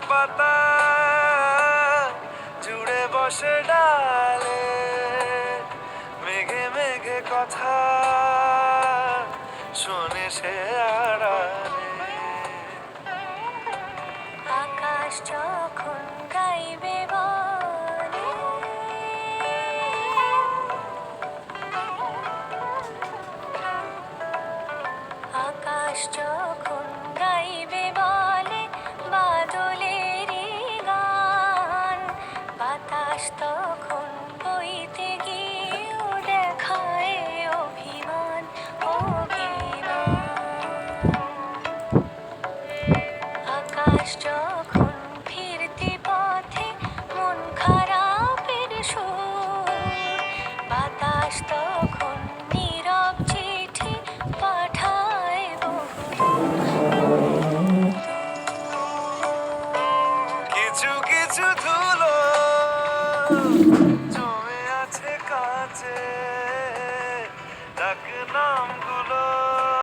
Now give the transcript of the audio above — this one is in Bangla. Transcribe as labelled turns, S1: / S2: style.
S1: পাতা জুড়ে বসে ডালে, মেঘে মেঘে কথা শোনে সে আড়ালে।
S2: আকাশ যখন গাইবে বলে, আকাশ যখন গাইবে বলে বাদলেরই গান, বাতাস তখন বইতে গিয়েও দেখায় অভিমান, অভিমান। আকাশ যখন ফিরতি পথে মন খারাপের সুর, বাতাস তখন নীরব চিঠি পাঠায় বহুদূর।
S1: কিছু কিছু ধুলো জমে আছে কাছে,